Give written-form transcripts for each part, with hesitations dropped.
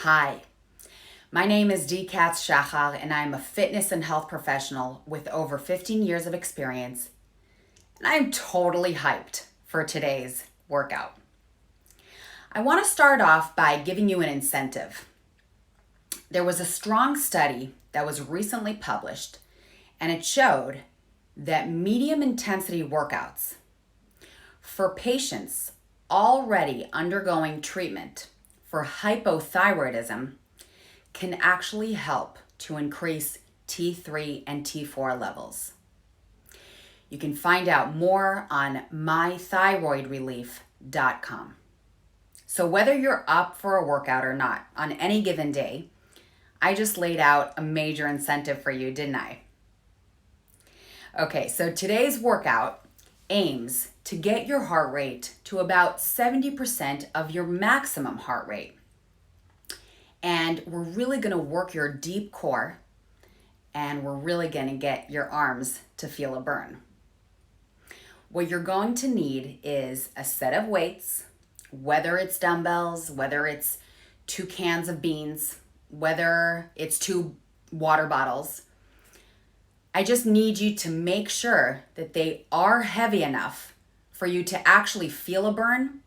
Hi, my name is Dee Katz Shachar, and I am a fitness and health professional with over 15 years of experience, and I am totally hyped for today's workout. I want to start off by giving you an incentive. There was a strong study that was recently published, and it showed that medium intensity workouts for patients already undergoing treatment for hypothyroidism can actually help to increase T3 and T4 levels. You can find out more on mythyroidrelief.com. So whether you're up for a workout or not on any given day, I just laid out a major incentive for you, didn't I? Okay, so today's workout aims to get your heart rate to about 70% of your maximum heart rate. And we're really going to work your deep core, and we're really going to get your arms to feel a burn. What you're going to need is a set of weights, whether it's dumbbells, whether it's 2 cans of beans, whether it's 2 water bottles. I just need you to make sure that they are heavy enough for you to actually feel a burn,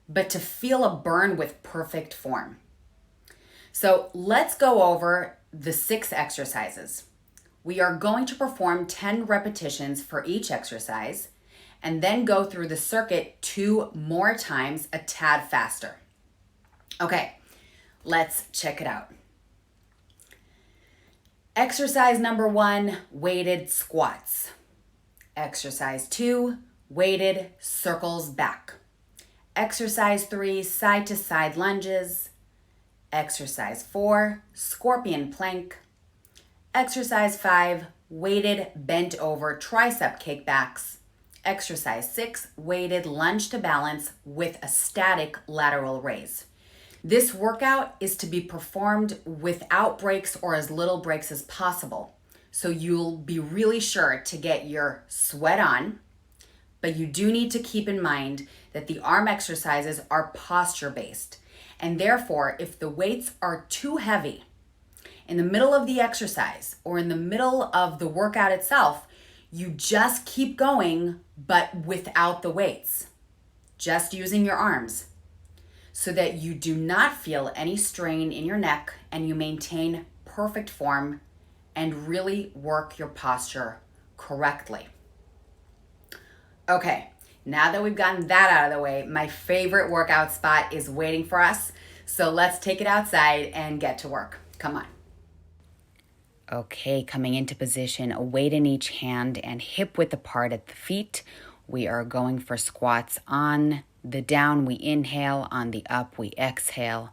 but to feel a burn with perfect form. So let's go over the 6 exercises. We are going to perform 10 repetitions for each exercise and then go through the circuit 2 more times, a tad faster. Okay, let's check it out. Exercise number 1, weighted squats. Exercise 2, weighted circles back. Exercise 3, side to side lunges. Exercise 4, scorpion plank. Exercise 5, weighted bent over tricep kickbacks. Exercise 6, weighted lunge to balance with a static lateral raise. This workout is to be performed without breaks or as little breaks as possible. So you'll be really sure to get your sweat on, but you do need to keep in mind that the arm exercises are posture-based. And therefore, if the weights are too heavy in the middle of the exercise or in the middle of the workout itself, you just keep going, but without the weights, just using your arms, so that you do not feel any strain in your neck and you maintain perfect form and really work your posture correctly. Okay, now that we've gotten that out of the way, my favorite workout spot is waiting for us. So let's take it outside and get to work. Come on. Okay, coming into position, a weight in each hand and hip width apart at the feet. We are going for squats. On the down, we inhale. On the up, we exhale.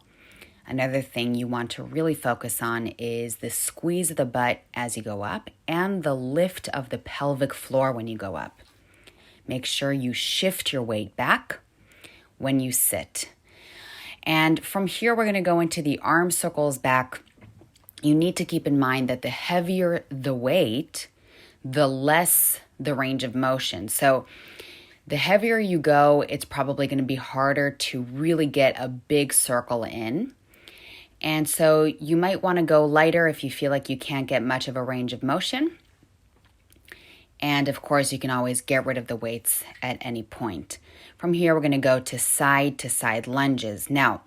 Another thing you want to really focus on is the squeeze of the butt as you go up and the lift of the pelvic floor when you go up. Make sure you shift your weight back when you sit. And from here, we're going to go into the arm circles back. You need to keep in mind that the heavier the weight, the less the range of motion. So the heavier you go, it's probably going to be harder to really get a big circle in. And so you might want to go lighter if you feel like you can't get much of a range of motion. And of course, you can always get rid of the weights at any point. From here, we're going to go to side lunges. Now,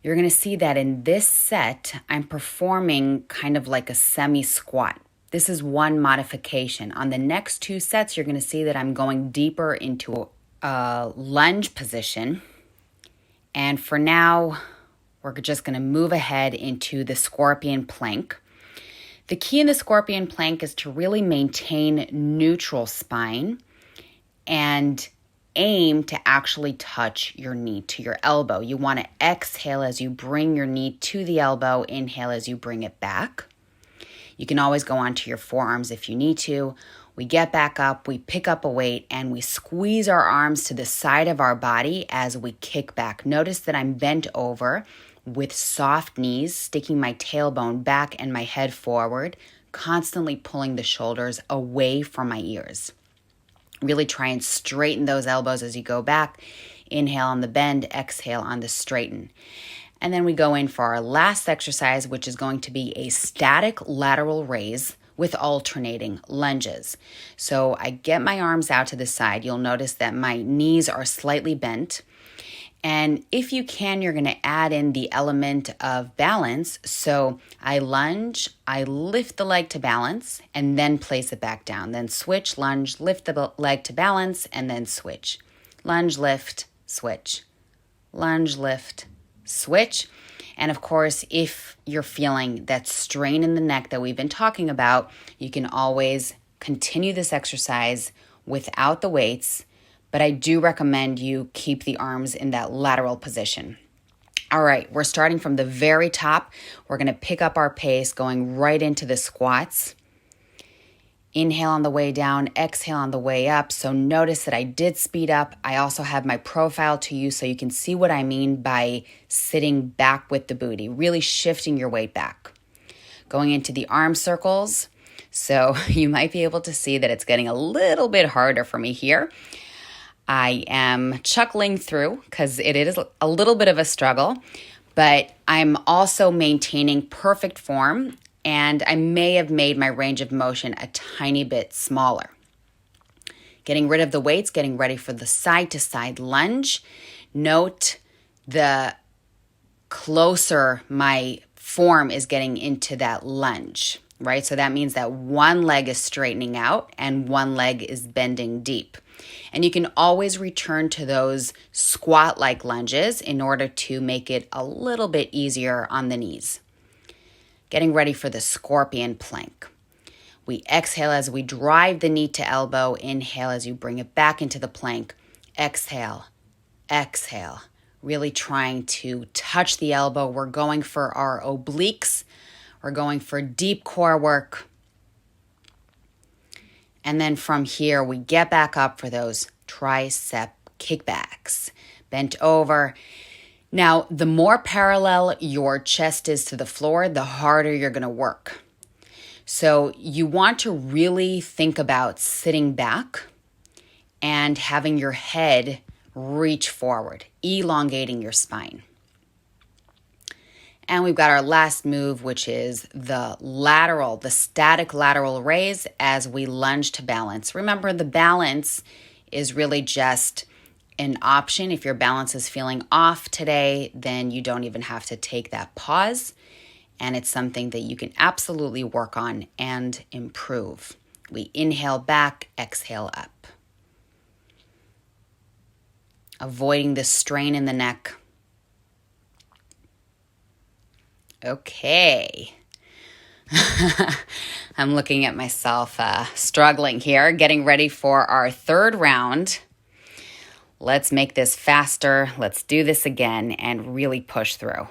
you're going to see that in this set, I'm performing kind of like a semi-squat. This is one modification. On the next 2 sets, you're going to see that I'm going deeper into a lunge position. And for now, we're just going to move ahead into the scorpion plank. The key in the scorpion plank is to really maintain neutral spine and aim to actually touch your knee to your elbow. You want to exhale as you bring your knee to the elbow, inhale as you bring it back. You can always go onto your forearms if you need to. We get back up, we pick up a weight, and we squeeze our arms to the side of our body as we kick back. Notice that I'm bent over with soft knees, sticking my tailbone back and my head forward, constantly pulling the shoulders away from my ears. Really try and straighten those elbows as you go back. Inhale on the bend, exhale on the straighten. And then we go in for our last exercise, which is going to be a static lateral raise with alternating lunges. So I get my arms out to the side. You'll notice that my knees are slightly bent. And if you can, you're going to add in the element of balance. So I lunge, I lift the leg to balance, and then place it back down. Then switch, lunge, lift the leg to balance, and then switch. Lunge, lift, switch. Lunge, lift, switch. And of course, if you're feeling that strain in the neck that we've been talking about, you can always continue this exercise without the weights, but I do recommend you keep the arms in that lateral position. All right, we're starting from the very top. We're going to pick up our pace, going right into the squats. Inhale on the way down, exhale on the way up. So notice that I did speed up. I also have my profile to you so you can see what I mean by sitting back with the booty, really shifting your weight back. Going into the arm circles. So you might be able to see that it's getting a little bit harder for me here. I am chuckling through because it is a little bit of a struggle, but I'm also maintaining perfect form, and I may have made my range of motion a tiny bit smaller. Getting rid of the weights, getting ready for the side-to-side lunge. Note the closer my form is getting into that lunge, right? So that means that one leg is straightening out and one leg is bending deep. And you can always return to those squat-like lunges in order to make it a little bit easier on the knees. Getting ready for the scorpion plank. We exhale as we drive the knee to elbow. Inhale as you bring it back into the plank. Exhale, exhale. Really trying to touch the elbow. We're going for our obliques. We're going for deep core work. And then from here, we get back up for those tricep kickbacks. Bent over. Now, the more parallel your chest is to the floor, the harder you're going to work. So you want to really think about sitting back and having your head reach forward, elongating your spine. And we've got our last move, which is the static lateral raise as we lunge to balance. Remember, the balance is really just an option. If your balance is feeling off today, then you don't even have to take that pause. And it's something that you can absolutely work on and improve. We inhale back, exhale up. Avoiding the strain in the neck. Okay. I'm looking at myself struggling here, getting ready for our third round. Let's make this faster. Let's do this again and really push through.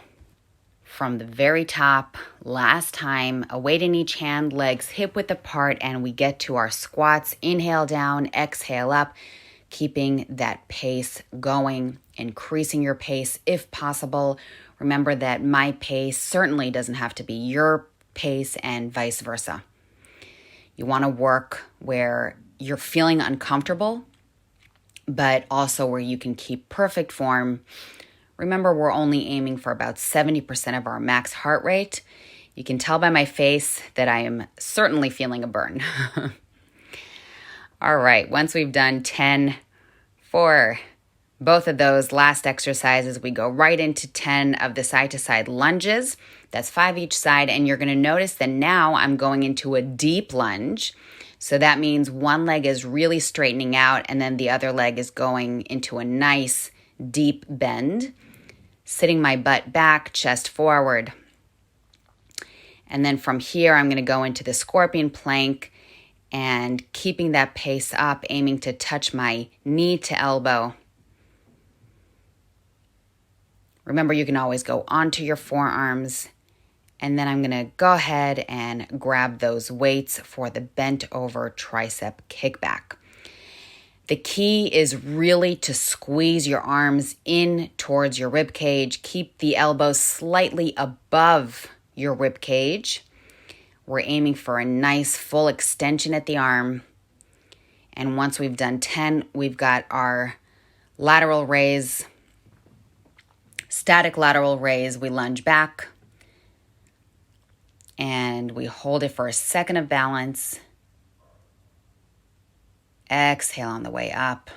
From the very top, last time, a weight in each hand, legs hip width apart, and we get to our squats. Inhale down, exhale up, keeping that pace going, increasing your pace if possible. Remember that my pace certainly doesn't have to be your pace and vice versa. You want to work where you're feeling uncomfortable, but also where you can keep perfect form. Remember, we're only aiming for about 70% of our max heart rate. You can tell by my face that I am certainly feeling a burn. All right, once we've done 10 for both of those last exercises, we go right into 10 of the side-to-side lunges. That's 5 each side, and you're going to notice that now I'm going into a deep lunge. So that means one leg is really straightening out, and then the other leg is going into a nice deep bend. Sitting my butt back, chest forward. And then from here, I'm going to go into the scorpion plank and keeping that pace up, aiming to touch my knee to elbow. Remember, you can always go onto your forearms. And then I'm going to go ahead and grab those weights for the bent over tricep kickback. The key is really to squeeze your arms in towards your rib cage. Keep the elbows slightly above your rib cage. We're aiming for a nice full extension at the arm. And once we've done 10, we've got our lateral raise, Static lateral raise, we lunge back and we hold it for a second of balance. Exhale on the way up.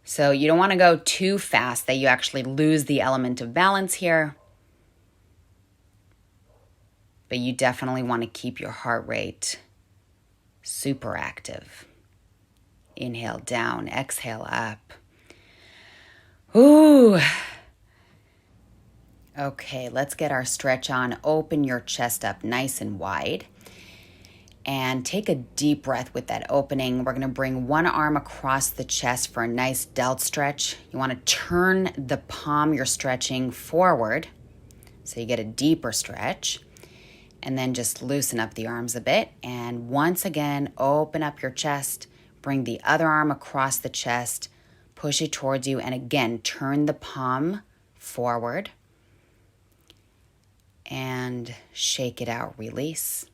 So you don't want to go too fast that you actually lose the element of balance here. But you definitely want to keep your heart rate super active. Inhale down, exhale up. Ooh. Okay, let's get our stretch on. Open your chest up nice and wide. And take a deep breath with that opening. We're gonna bring one arm across the chest for a nice delt stretch. You wanna turn the palm you're stretching forward so you get a deeper stretch. And then just loosen up the arms a bit. And once again, open up your chest. Bring the other arm across the chest. Push it towards you. And again, turn the palm forward. And shake it out, release.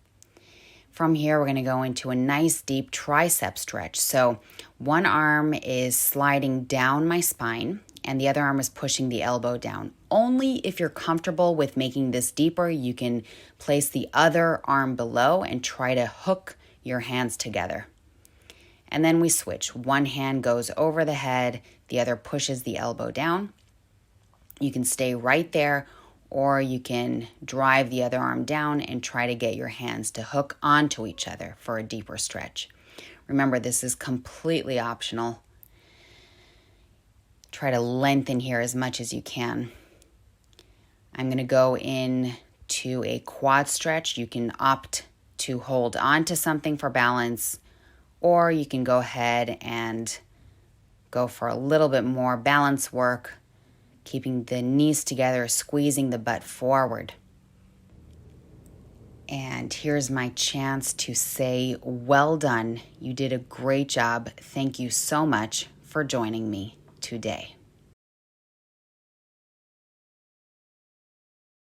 From here, we're going to go into a nice deep tricep stretch. So one arm is sliding down my spine and the other arm is pushing the elbow down. Only if you're comfortable with making this deeper, you can place the other arm below and try to hook your hands together. And then we switch. One hand goes over the head, the other pushes the elbow down. You can stay right there, or you can drive the other arm down and try to get your hands to hook onto each other for a deeper stretch. Remember, this is completely optional. Try to lengthen here as much as you can. I'm going to go into a quad stretch. You can opt to hold on to something for balance, or you can go ahead and go for a little bit more balance work, keeping the knees together, squeezing the butt forward. And here's my chance to say, well done. You did a great job. Thank you so much for joining me today.